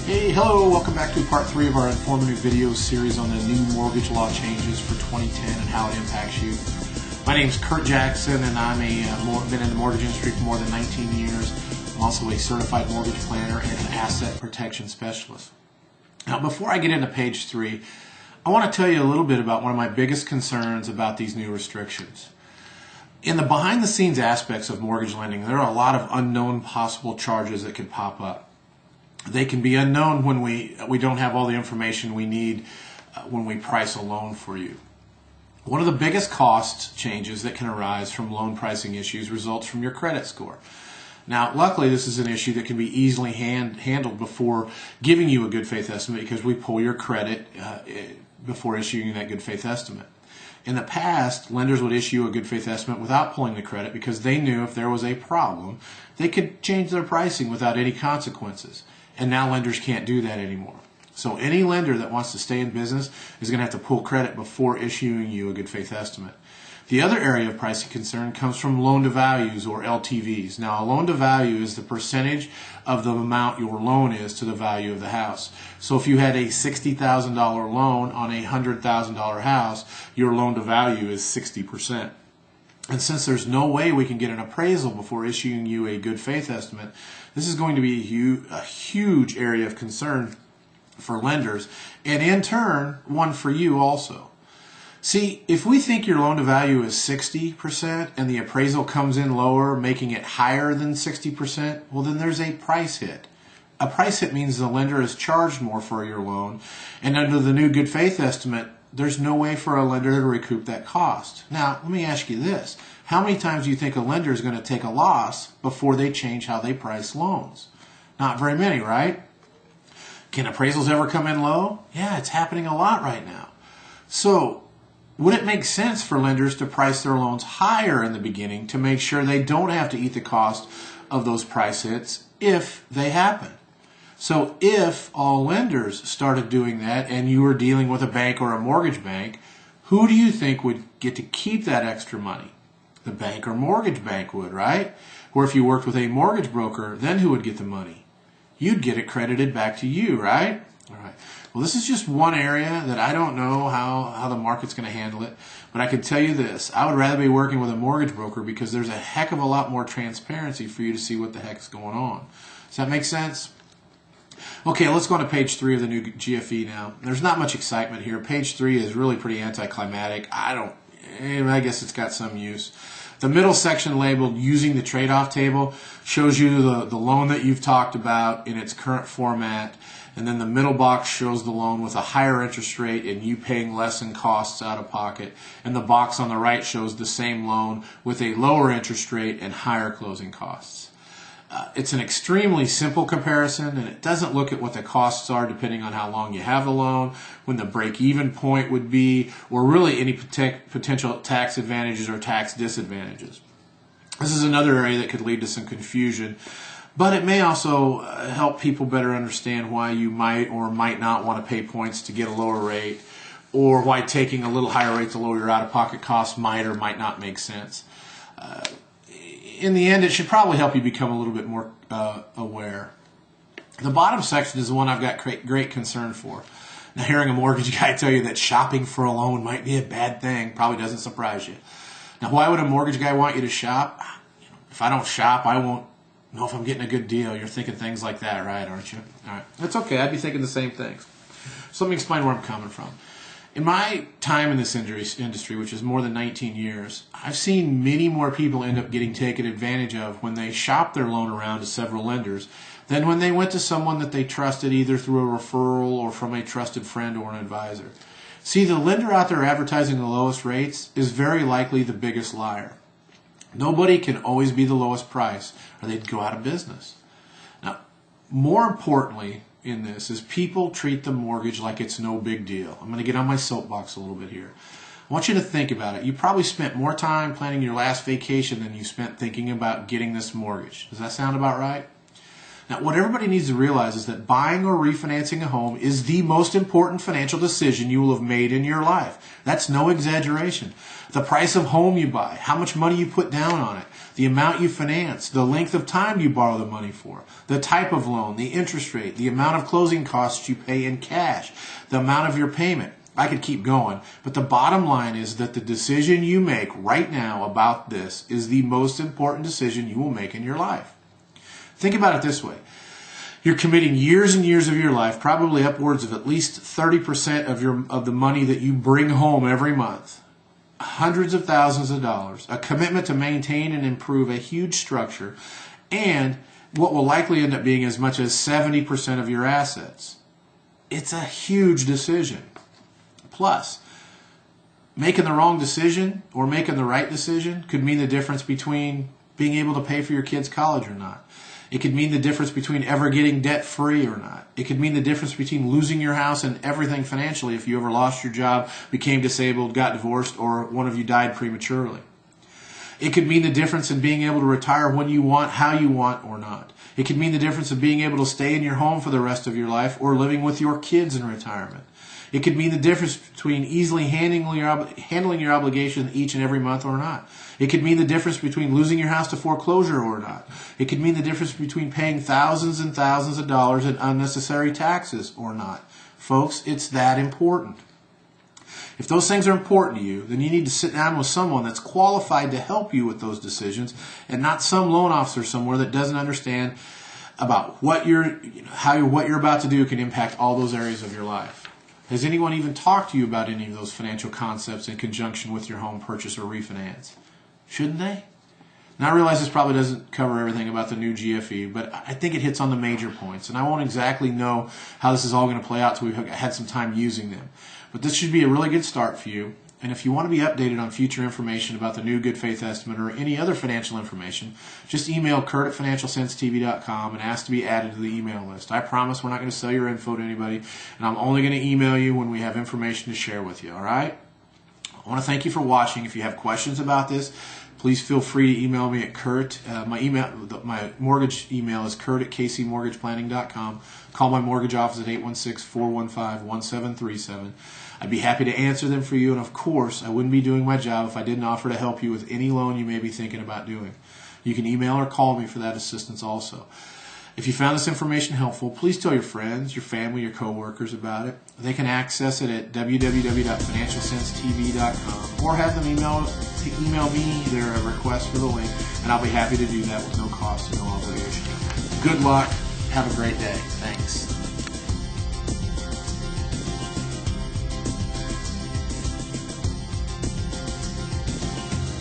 Hey, hello, welcome back to part 3 of our informative video series on the new mortgage law changes for 2010 and how it impacts you. My name is Kurt Jackson and I'm been in the mortgage industry for more than 19 years. I'm also a certified mortgage planner and an asset protection specialist. Now, before I get into page 3, I want to tell you a little bit about one of my biggest concerns about these new restrictions. In the behind-the-scenes aspects of mortgage lending, there are a lot of unknown possible charges that could pop up. They can be unknown when we don't have all the information we need when we price a loan for you. One of the biggest cost changes that can arise from loan pricing issues results from your credit score. Now, luckily, this is an issue that can be easily handled before giving you a good faith estimate because we pull your credit before issuing that good faith estimate. In the past, lenders would issue a good faith estimate without pulling the credit because they knew if there was a problem, they could change their pricing without any consequences. And now lenders can't do that anymore. So any lender that wants to stay in business is going to have to pull credit before issuing you a good faith estimate. The other area of pricing concern comes from loan to values or LTVs. Now, a loan to value is the percentage of the amount your loan is to the value of the house. So if you had a $60,000 loan on a $100,000 house, your loan to value is 60%. And since there's no way we can get an appraisal before issuing you a good faith estimate, this is going to be a huge area of concern for lenders, and in turn, one for you also. See, if we think your loan to value is 60% and the appraisal comes in lower, making it higher than 60%, well then there's a price hit. A price hit means the lender is charged more for your loan, and under the new good faith estimate, there's no way for a lender to recoup that cost. Now, let me ask you this. How many times do you think a lender is going to take a loss before they change how they price loans? Not very many, right? Can appraisals ever come in low? Yeah, it's happening a lot right now. So, would it make sense for lenders to price their loans higher in the beginning to make sure they don't have to eat the cost of those price hits if they happen? So if all lenders started doing that and you were dealing with a bank or a mortgage bank, who do you think would get to keep that extra money? The bank or mortgage bank would, right? Or if you worked with a mortgage broker, then who would get the money? You'd get it credited back to you, right? All right. Well, this is just one area that I don't know how the market's going to handle it, but I can tell you this. I would rather be working with a mortgage broker because there's a heck of a lot more transparency for you to see what the heck's going on. Does that make sense? Okay, let's go on to page 3 of the new GFE now. There's not much excitement here. Page 3 is really pretty anticlimactic. I guess it's got some use. The middle section labeled Using the Trade-Off Table shows you the loan that you've talked about in its current format, and then the middle box shows the loan with a higher interest rate and you paying less in costs out of pocket, and the box on the right shows the same loan with a lower interest rate and higher closing costs. It's an extremely simple comparison, and it doesn't look at what the costs are depending on how long you have the loan, when the break-even point would be, or really any potential tax advantages or tax disadvantages. This is another area that could lead to some confusion, but it may also help people better understand why you might or might not want to pay points to get a lower rate, or why taking a little higher rate to lower your out-of-pocket costs might or might not make sense. In the end, it should probably help you become a little bit more aware. The bottom section is the one I've got great concern for. Now, hearing a mortgage guy tell you that shopping for a loan might be a bad thing probably doesn't surprise you. Now, why would a mortgage guy want you to shop? If I don't shop, I won't know if I'm getting a good deal. You're thinking things like that, right, aren't you? All right. That's okay. I'd be thinking the same things. So let me explain where I'm coming from. In my time in this industry, which is more than 19 years, I've seen many more people end up getting taken advantage of when they shop their loan around to several lenders than when they went to someone that they trusted either through a referral or from a trusted friend or an advisor. See, the lender out there advertising the lowest rates is very likely the biggest liar. Nobody can always be the lowest price or they'd go out of business. Now, more importantly, in this is people treat the mortgage like it's no big deal. I'm going to get on my soapbox a little bit here. I want you to think about it. You probably spent more time planning your last vacation than you spent thinking about getting this mortgage. Does that sound about right? Now, what everybody needs to realize is that buying or refinancing a home is the most important financial decision you will have made in your life. That's no exaggeration. The price of home you buy, how much money you put down on it, the amount you finance, the length of time you borrow the money for, the type of loan, the interest rate, the amount of closing costs you pay in cash, the amount of your payment. I could keep going, but the bottom line is that the decision you make right now about this is the most important decision you will make in your life. Think about it this way. You're committing years and years of your life, probably upwards of at least 30% of the money that you bring home every month, hundreds of thousands of dollars, a commitment to maintain and improve a huge structure, and what will likely end up being as much as 70% of your assets. It's a huge decision. Plus, making the wrong decision or making the right decision could mean the difference between being able to pay for your kids' college or not. It could mean the difference between ever getting debt-free or not. It could mean the difference between losing your house and everything financially if you ever lost your job, became disabled, got divorced, or one of you died prematurely. It could mean the difference in being able to retire when you want, how you want, or not. It could mean the difference of being able to stay in your home for the rest of your life or living with your kids in retirement. It could mean the difference between easily handling your obligation each and every month or not. It could mean the difference between losing your house to foreclosure or not. It could mean the difference between paying thousands and thousands of dollars in unnecessary taxes or not. Folks, it's that important. If those things are important to you, then you need to sit down with someone that's qualified to help you with those decisions and not some loan officer somewhere that doesn't understand about what you're about to do can impact all those areas of your life. Has anyone even talked to you about any of those financial concepts in conjunction with your home purchase or refinance? Shouldn't they? Now I realize this probably doesn't cover everything about the new GFE, but I think it hits on the major points, and I won't exactly know how this is all going to play out until we've had some time using them. But this should be a really good start for you. And if you want to be updated on future information about the new Good Faith Estimate or any other financial information, just email Kurt@financialsensetv.com and ask to be added to the email list. I promise we're not going to sell your info to anybody, and I'm only going to email you when we have information to share with you, all right? I want to thank you for watching. If you have questions about this, please feel free to email me at Kurt. My mortgage email is Kurt@kcmortgageplanning.com. Call my mortgage office at 816-415-1737. I'd be happy to answer them for you, and of course, I wouldn't be doing my job if I didn't offer to help you with any loan you may be thinking about doing. You can email or call me for that assistance also. If you found this information helpful, please tell your friends, your family, your coworkers about it. They can access it at www.financialsensetv.com or have them email me their request for the link, and I'll be happy to do that with no cost and no obligation. Good luck. Have a great day. Thanks.